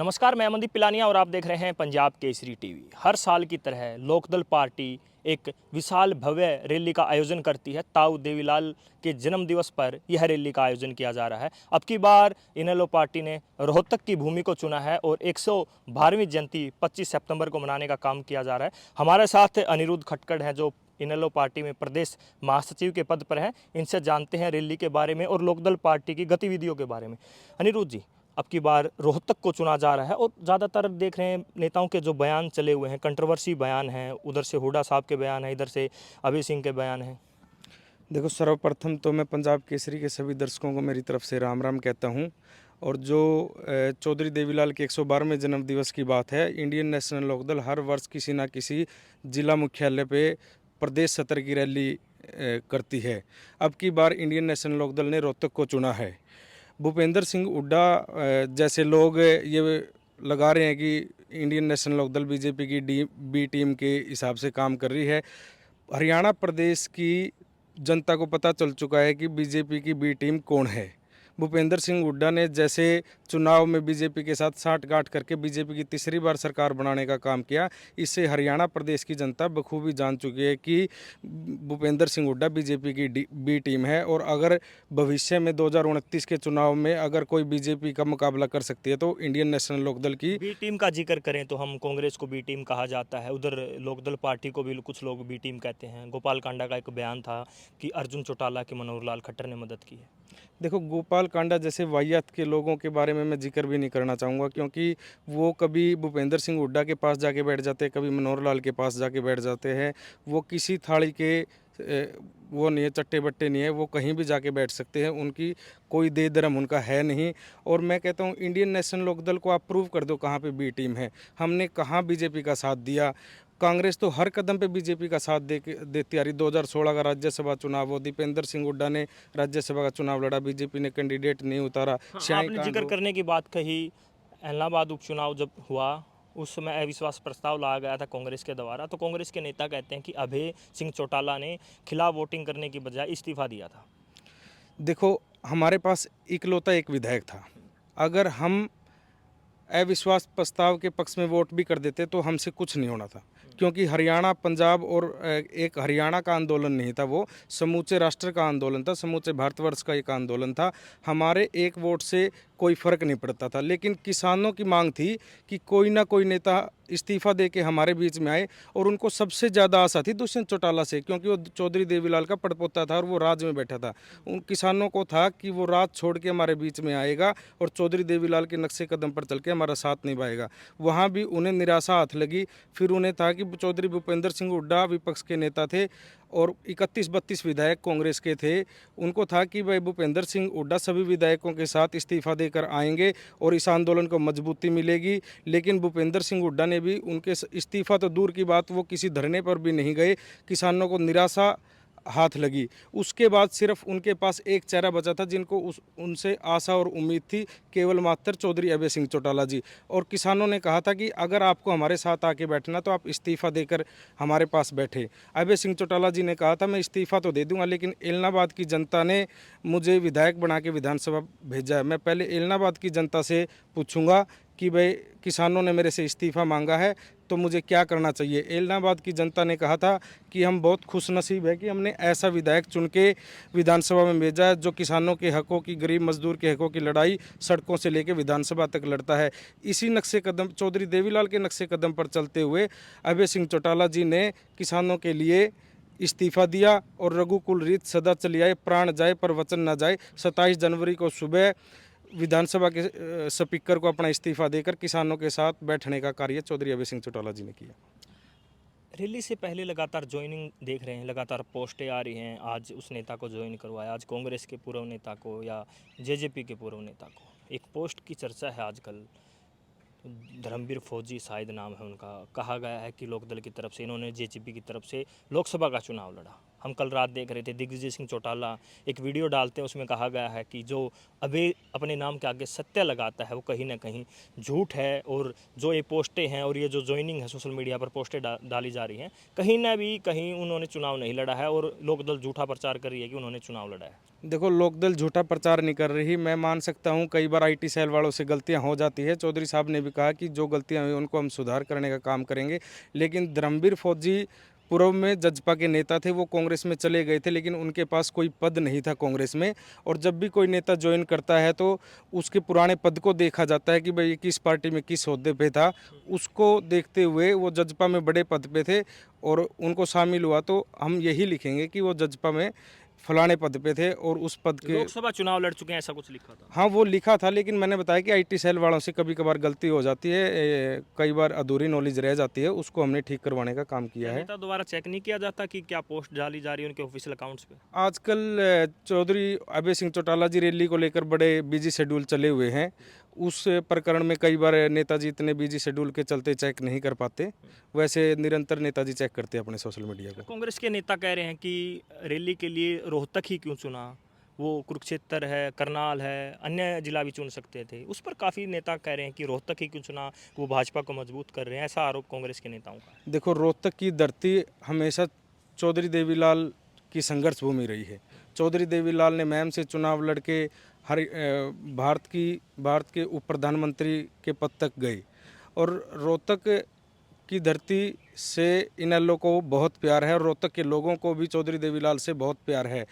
नमस्कार, मैं अमनदीप पिलानिया और आप देख रहे हैं पंजाब केसरी टीवी। हर साल की तरह लोकदल पार्टी एक विशाल भव्य रैली का आयोजन करती है। ताऊ देवीलाल के जन्म दिवस पर यह रैली का आयोजन किया जा रहा है। अब की बार इनेलो पार्टी ने रोहतक की भूमि को चुना है और 112वीं जयंती 25 सितंबर को मनाने का काम किया जा रहा है। हमारे साथ अनिरुद्ध खटकड़ हैं जो इनेलो पार्टी में प्रदेश महासचिव के पद पर हैं। इनसे जानते हैं रैली के बारे में और लोकदल पार्टी की गतिविधियों के बारे में। अनिरुद्ध जी, अब की बार रोहतक को चुना जा रहा है और ज़्यादातर देख रहे हैं नेताओं के जो बयान चले हुए हैं, कंट्रोवर्सी बयान हैं। उधर से हुड्डा साहब के बयान हैं, इधर से अभय सिंह के बयान हैं। देखो, सर्वप्रथम तो मैं पंजाब केसरी के सभी दर्शकों को मेरी तरफ से राम राम कहता हूं। और जो चौधरी देवीलाल के 112वें जन्म दिवस की बात है, इंडियन नेशनल लोकदल हर वर्ष किसी न किसी जिला मुख्यालय पे प्रदेश स्तर की रैली करती है। अब की बार इंडियन नेशनल लोकदल ने रोहतक को चुना है। भूपेंद्र सिंह हुड्डा जैसे लोग ये लगा रहे हैं कि इंडियन नेशनल लोकदल बीजेपी की बी टीम के हिसाब से काम कर रही है। हरियाणा प्रदेश की जनता को पता चल चुका है कि बीजेपी की बी टीम कौन है। भूपेंद्र सिंह हुड्डा ने जैसे चुनाव में बीजेपी के साथ साठगांठ करके बीजेपी की तीसरी बार सरकार बनाने का काम किया, इससे हरियाणा प्रदेश की जनता बखूबी जान चुकी है कि भूपेंद्र सिंह हुड्डा बीजेपी की बी टीम है। और अगर भविष्य में 2029 के चुनाव में अगर कोई बीजेपी का मुकाबला कर सकती है तो इंडियन नेशनल लोकदल की बी टीम का जिक्र करें तो हम कांग्रेस को बी टीम कहा जाता है, उधर लोकदल पार्टी को भी कुछ लोग बी टीम कहते हैं। गोपाल कांडा का एक बयान था कि अर्जुन चौटाला की मनोहर लाल खट्टर ने मदद की है। देखो, गोपाल कांडा जैसे वाहियात के लोगों के बारे में मैं जिक्र भी नहीं करना चाहूँगा, क्योंकि वो कभी भूपेंद्र सिंह हुड्डा के पास जाके बैठ जाते हैं, कभी मनोहर लाल के पास जाके बैठ जाते हैं। वो किसी थाली के वो नहीं है, चट्टे बट्टे नहीं है, वो कहीं भी जाके बैठ सकते हैं। उनकी कोई दे धर्म उनका है नहीं। और मैं कहता हूँ इंडियन नेशनल लोकदल को आप प्रूव कर दो कहाँ पे बी टीम है। हमने कहाँ बीजेपी का साथ दिया। कांग्रेस तो हर कदम पे बीजेपी का साथ देती आ रही। 2016 का राज्यसभा चुनाव हो, दीपेंद्र सिंह हुड्डा ने राज्यसभा का चुनाव लड़ा, बीजेपी ने कैंडिडेट नहीं उतारा। हाँ, आपने जिक्र करने की बात कही। इलाहाबाद उपचुनाव जब हुआ उस समय अविश्वास प्रस्ताव लाया गया था कांग्रेस के द्वारा, तो कांग्रेस के नेता कहते हैं कि अभय सिंह चौटाला ने खिलाफ वोटिंग करने की बजाय इस्तीफा दिया था। देखो, हमारे पास इकलौता एक विधायक था। अगर हम अविश्वास प्रस्ताव के पक्ष में वोट भी कर देते तो हमसे कुछ नहीं होना था, क्योंकि हरियाणा पंजाब और एक हरियाणा का आंदोलन नहीं था, वो समूचे राष्ट्र का आंदोलन था, समूचे भारतवर्ष का एक आंदोलन था। हमारे एक वोट से कोई फर्क नहीं पड़ता था। लेकिन किसानों की मांग थी कि कोई ना कोई नेता इस्तीफा दे के हमारे बीच में आए। और उनको सबसे ज़्यादा आशा थी दुष्यंत चौटाला से, क्योंकि वो चौधरी देवीलाल का पड़पोता था और वो राज में बैठा था। उन किसानों को था कि वो राज छोड़ के हमारे बीच में आएगा और चौधरी देवीलाल के नक्शे कदम पर चल के हमारा साथ निभाएगा। वहाँ भी उन्हें निराशा हाथ लगी। फिर उन्हें था कि चौधरी भूपेंद्र सिंह हुड्डा विपक्ष के नेता थे और 31-32 विधायक कांग्रेस के थे। उनको था कि भाई भूपेंद्र सिंह हुड्डा सभी विधायकों के साथ इस्तीफा देकर आएंगे और इस आंदोलन को मजबूती मिलेगी। लेकिन भूपेंद्र सिंह हुड्डा ने भी उनके इस्तीफा तो दूर की बात, वो किसी धरने पर भी नहीं गए। किसानों को निराशा हाथ लगी। उसके बाद सिर्फ उनके पास एक चेहरा बचा था जिनको उनसे आशा और उम्मीद थी, केवल मात्र चौधरी अभय सिंह चौटाला जी। और किसानों ने कहा था कि अगर आपको हमारे साथ आके बैठना तो आप इस्तीफा देकर हमारे पास बैठे। अभय सिंह चौटाला जी ने कहा था मैं इस्तीफा तो दे दूंगा, लेकिन इलाहाबाद की जनता ने मुझे विधायक बना के विधानसभा भेजा है। मैं पहले इलाहाबाद की जनता से पूछूंगा कि भाई किसानों ने मेरे से इस्तीफा मांगा है तो मुझे क्या करना चाहिए। इलाहाबाद की जनता ने कहा था कि हम बहुत खुशनसीब है कि हमने ऐसा विधायक चुन के विधानसभा में भेजा है जो किसानों के हकों की, गरीब मजदूर के हकों की लड़ाई सड़कों से लेकर विधानसभा तक लड़ता है। इसी नक्शे कदम, चौधरी देवीलाल के नक्शे कदम पर चलते हुए अभय सिंह चौटाला जी ने किसानों के लिए इस्तीफा दिया। और रघुकुल रीत सदा चली आए, प्राण जाए पर वचन न जाए। 27 जनवरी को सुबह विधानसभा के स्पीकर को अपना इस्तीफा देकर किसानों के साथ बैठने का कार्य चौधरी अभय सिंह चौटाला जी ने किया। रैली से पहले लगातार ज्वाइनिंग देख रहे हैं, लगातार पोस्टें आ रही हैं। आज उस नेता को ज्वाइन करवाया, आज कांग्रेस के पूर्व नेता को या जेजेपी के पूर्व नेता को। एक पोस्ट की चर्चा है आजकल, धर्मवीर फौजी शायद नाम है उनका। कहा गया है कि लोकदल की तरफ से इन्होंने जेजेपी की तरफ से लोकसभा का चुनाव लड़ा। हम कल रात देख रहे थे दिग्विजय सिंह चौटाला एक वीडियो डालते हैं, उसमें कहा गया है कि जो अभी अपने नाम के आगे सत्य लगाता है वो कहीं ना कहीं झूठ है, और जो ये पोस्टें हैं और ये जो ज्वाइनिंग है सोशल मीडिया पर पोस्टें डाली जा रही हैं, कहीं ना भी कहीं उन्होंने चुनाव नहीं लड़ा है और लोकदल झूठा प्रचार कर रही है कि उन्होंने चुनाव लड़ा है। देखो, लोकदल झूठा प्रचार नहीं कर रही। मैं मान सकता हूँ कई बार आईटी सेल वालों से गलतियाँ हो जाती है। चौधरी साहब ने भी कहा कि जो गलतियाँ हुई उनको हम सुधार करने का काम करेंगे। लेकिन धर्मवीर फौजी पूर्व में जजपा के नेता थे, वो कांग्रेस में चले गए थे, लेकिन उनके पास कोई पद नहीं था कांग्रेस में। और जब भी कोई नेता ज्वाइन करता है तो उसके पुराने पद को देखा जाता है कि भाई किस पार्टी में किस ओहदे पे था। उसको देखते हुए वो जजपा में बड़े पद पे थे और उनको शामिल हुआ, तो हम यही लिखेंगे कि वो जजपा में फलाने पद पे थे और उस पद के। लोकसभा चुनाव लड़ चुके हैं ऐसा कुछ लिखा था। हाँ, वो लिखा था, लेकिन मैंने बताया कि आईटी सेल वालों से कभी कभार गलती हो जाती है, कई बार अधूरी नॉलेज रह जाती है, उसको हमने ठीक करवाने का काम किया है। नेता दोबारा चेक नहीं किया जाता कि क्या पोस्ट डाली जा रही है उनके ऑफिशियल अकाउंट्स पे? आजकल चौधरी अभय सिंह चौटाला जी रैली को लेकर बड़े बिजी शेड्यूल चले हुए हैं। उस प्रकरण में कई बार नेताजी इतने बिजी शेड्यूल के चलते चेक नहीं कर पाते। वैसे निरंतर नेताजी चेक करते हैं अपने सोशल मीडिया को। कांग्रेस के नेता कह रहे हैं कि रैली के लिए रोहतक ही क्यों चुना, वो कुरुक्षेत्र है, करनाल है, अन्य जिला भी चुन सकते थे। उस पर काफ़ी नेता कह रहे हैं कि रोहतक ही क्यों चुना, वो भाजपा को मजबूत कर रहे हैं, ऐसा आरोप कांग्रेस के नेताओं का है। देखो, रोहतक की धरती हमेशा चौधरी देवीलाल की संघर्ष भूमि रही है। चौधरी देवीलाल ने मैम से चुनाव लड़के भारत के उप प्रधानमंत्री के पद तक गए और रोहतक की धरती से इन लोगों को बहुत प्यार है और रोहतक के लोगों को भी चौधरी देवीलाल से बहुत प्यार है।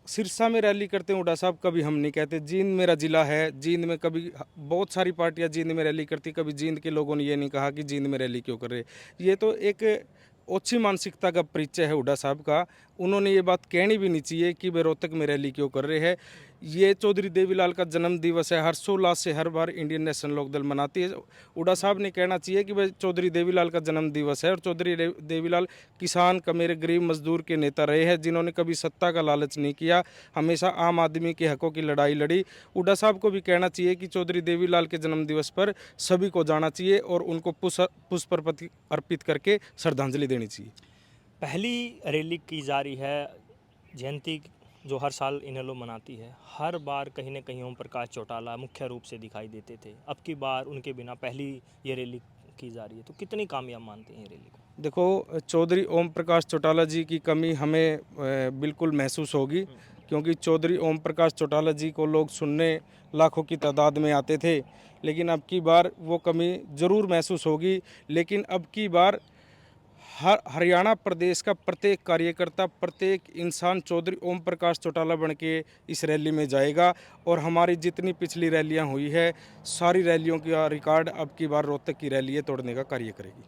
सिरसा में रैली करते हैं हुड्डा साहब, कभी हम नहीं कहते। जींद मेरा ज़िला है, जींद में कभी बहुत सारी पार्टियां जींद में रैली करती, कभी जींद के लोगों ने ये नहीं कहा कि जींद में रैली क्यों कर रहे। ये तो एक ओछी मानसिकता का परिचय है हुड्डा साहब का। उन्होंने ये बात कहनी भी नहीं चाहिए कि वे रोहतक में रैली क्यों कर रहे हैं। ये चौधरी देवीलाल का जन्म दिवस है, हर्षोल्लास से हर बार इंडियन नेशनल लोकदल मनाती है। हुड्डा साहब ने कहना चाहिए कि भाई चौधरी देवीलाल का जन्म दिवस है और चौधरी देवीलाल किसान का, मेरे गरीब मजदूर के नेता रहे हैं, जिन्होंने कभी सत्ता का लालच नहीं किया, हमेशा आम आदमी के हकों की लड़ाई लड़ी। हुड्डा साहब को भी कहना चाहिए कि चौधरी देवीलाल के जन्म दिवस पर सभी को जाना चाहिए और उनको पुष्प अर्पित करके श्रद्धांजलि देनी चाहिए। पहली रैली की जा रही है जयंती, जो हर साल इनेलो मनाती है। हर बार कहीं ना कहीं ओम प्रकाश चौटाला मुख्य रूप से दिखाई देते थे, अब की बार उनके बिना पहली ये रैली की जा रही है, तो कितनी कामयाब मानते हैं ये रैली को? देखो, चौधरी ओम प्रकाश चौटाला जी की कमी हमें बिल्कुल महसूस होगी, क्योंकि चौधरी ओम प्रकाश चौटाला जी को लोग सुनने लाखों की तादाद में आते थे, लेकिन अब की बार वो कमी ज़रूर महसूस होगी। लेकिन अब की बार हरियाणा प्रदेश का प्रत्येक कार्यकर्ता, प्रत्येक इंसान चौधरी ओम प्रकाश चौटाला बन के इस रैली में जाएगा और हमारी जितनी पिछली रैलियां हुई है, सारी रैलियों का रिकॉर्ड अब की बार रोहतक की रैली है तोड़ने का कार्य करेगी।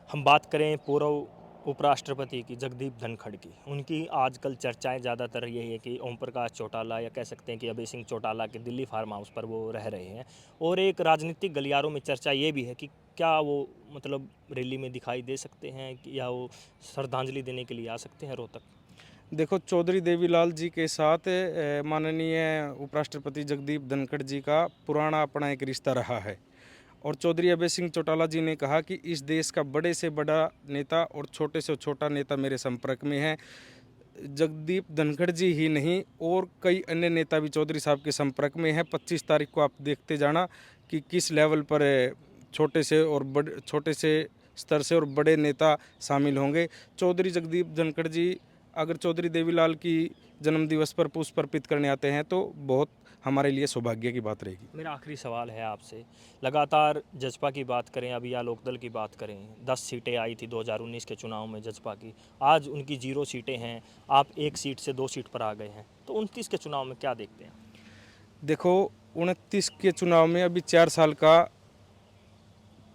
हम बात करें पूर्व उपराष्ट्रपति की जगदीप धनखड़ की, उनकी आजकल चर्चाएं ज़्यादातर यही है कि ओम प्रकाश चौटाला, या कह सकते हैं कि अभय सिंह चौटाला के दिल्ली फार्म हाउस पर वो रह रहे हैं, और एक राजनीतिक गलियारों में चर्चा ये भी है कि क्या वो मतलब रैली में दिखाई दे सकते हैं या वो श्रद्धांजलि देने के लिए आ सकते हैं रोहतक? देखो, चौधरी देवीलाल जी के साथ माननीय उपराष्ट्रपति जगदीप धनखड़ जी का पुराना अपना एक रिश्ता रहा है और चौधरी अभय सिंह चौटाला जी ने कहा कि इस देश का बड़े से बड़ा नेता और छोटे से छोटा नेता मेरे संपर्क में है। जगदीप धनखड़ जी ही नहीं और कई अन्य नेता भी चौधरी साहब के संपर्क में हैं। 25 तारीख को आप देखते जाना कि किस लेवल पर छोटे से स्तर से और बड़े नेता शामिल होंगे। चौधरी जगदीप धनखड़ जी अगर चौधरी देवीलाल की जन्म दिवस पर पुष्प अर्पित करने आते हैं तो बहुत हमारे लिए सौभाग्य की बात रहेगी। मेरा आखिरी सवाल है आपसे, लगातार जजपा की बात करें अभी या लोकदल की बात करें, 10 सीटें आई थी 2019 के चुनाव में जजपा की, आज उनकी 0 सीटें हैं, आप 1 सीट से 2 सीट पर आ गए हैं, तो 29 के चुनाव में क्या देखते हैं? देखो, 29 के चुनाव में अभी 4 साल का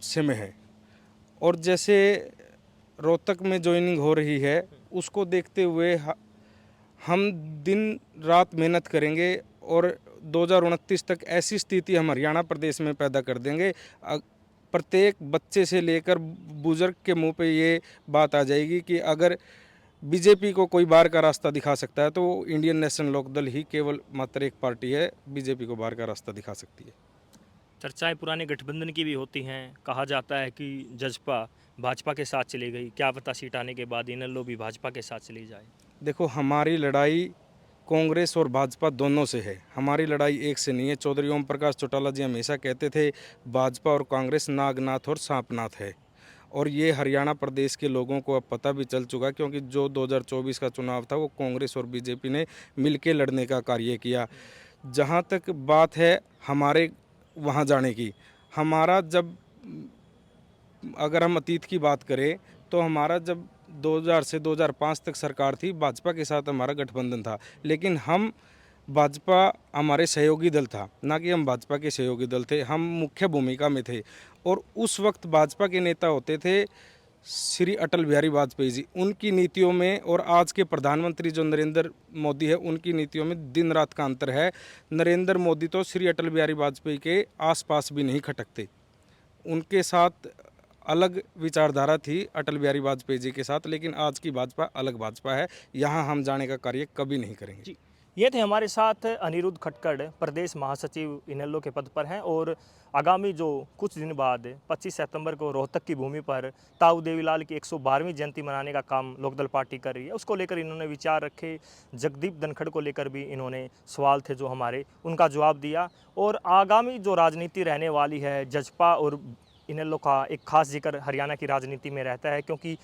समय है और जैसे रोहतक में ज्वाइनिंग हो रही है उसको देखते हुए हम दिन रात मेहनत करेंगे और 2029 तक ऐसी स्थिति हम हरियाणा प्रदेश में पैदा कर देंगे, प्रत्येक बच्चे से लेकर बुजुर्ग के मुंह पे ये बात आ जाएगी कि अगर बीजेपी को कोई बाहर का रास्ता दिखा सकता है तो इंडियन नेशनल लोकदल ही केवल मात्र एक पार्टी है बीजेपी को बाहर का रास्ता दिखा सकती है। चर्चाएं पुराने गठबंधन की भी होती हैं, कहा जाता है कि जजपा भाजपा के साथ चली गई, क्या पता सीट आने के बाद इनेलो भी भाजपा के साथ चली जाए। देखो, हमारी लड़ाई कांग्रेस और भाजपा दोनों से है, हमारी लड़ाई एक से नहीं है। चौधरी ओम प्रकाश चौटाला जी हमेशा कहते थे भाजपा और कांग्रेस नागनाथ और सांपनाथ है, और ये हरियाणा प्रदेश के लोगों को अब पता भी चल चुका, क्योंकि जो 2024 का चुनाव था वो कांग्रेस और बीजेपी ने मिलके लड़ने का कार्य किया। जहाँ तक बात है हमारे वहाँ जाने की, हमारा जब, अगर हम अतीत की बात करें तो हमारा जब 2000 से 2005 तक सरकार थी, भाजपा के साथ हमारा गठबंधन था, लेकिन हम भाजपा हमारे सहयोगी दल था, ना कि हम भाजपा के सहयोगी दल थे। हम मुख्य भूमिका में थे, और उस वक्त भाजपा के नेता होते थे श्री अटल बिहारी वाजपेयी जी। उनकी नीतियों में और आज के प्रधानमंत्री जो नरेंद्र मोदी है, उनकी नीतियों में दिन रात का अंतर है। नरेंद्र मोदी तो श्री अटल बिहारी वाजपेयी के आसपास भी नहीं खटकते, उनके साथ अलग विचारधारा थी अटल बिहारी वाजपेयी जी के साथ, लेकिन आज की भाजपा अलग भाजपा है, यहाँ हम जाने का कार्य कभी नहीं करेंगे। जी, ये थे हमारे साथ अनिरुद्ध खटकड़, प्रदेश महासचिव इनेलो के पद पर हैं, और आगामी जो कुछ दिन बाद 25 सितंबर को रोहतक की भूमि पर ताऊ देवीलाल की 112वीं जयंती मनाने का काम लोकदल पार्टी कर रही है, उसको लेकर इन्होंने विचार रखे। जगदीप धनखड़ को लेकर भी इन्होंने सवाल थे जो हमारे, उनका जवाब दिया। और आगामी जो राजनीति रहने वाली है, जजपा और इनेलो का एक खास जिक्र हरियाणा की राजनीति में रहता है, क्योंकि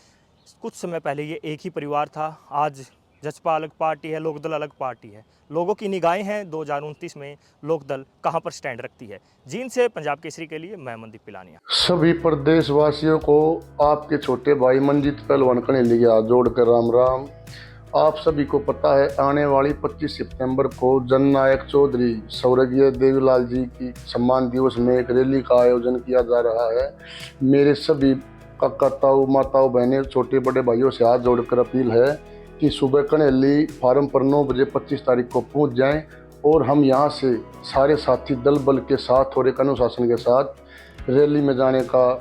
कुछ समय पहले ये एक ही परिवार था। आज जजपा अलग पार्टी है, लोकदल अलग पार्टी है। लोगों की निगाहें हैं 2029 में लोकदल कहां पर स्टैंड रखती है। जींद से पंजाब केसरी के लिए मैं मनदीप पिलानिया। सभी प्रदेशवासियों को आपके छोटे भाई मंजीत पहलवान कनेली के हाथ जोड़कर राम राम। आप सभी को पता है आने वाली 25 सितंबर को जननायक चौधरी स्वर्गीय देवीलाल जी की सम्मान दिवस में एक रैली का आयोजन किया जा रहा है। मेरे सभी काका ताऊ माताओं बहनें छोटे बड़े भाइयों से हाथ जोड़कर अपील है कि सुबह कनेली फार्म पर 9 बजे 25 तारीख को पहुंच जाएं, और हम यहां से सारे साथी दल बल के साथ और एक अनुशासन के साथ रैली में जाने का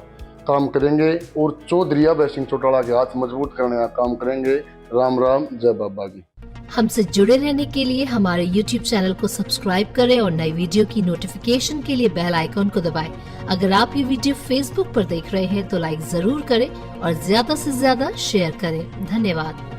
काम करेंगे, और चौधरी अभय सिंह चौटाला के हाथ मजबूत करने का काम करेंगे। राम राम, जय बाबा जी। हमसे जुड़े रहने के लिए हमारे YouTube चैनल को सब्सक्राइब करें और नई वीडियो की नोटिफिकेशन के लिए बेल आइकॉन को दबाएं। अगर आप ये वीडियो Facebook पर देख रहे हैं तो लाइक जरूर करें और ज्यादा से ज्यादा शेयर करें। धन्यवाद।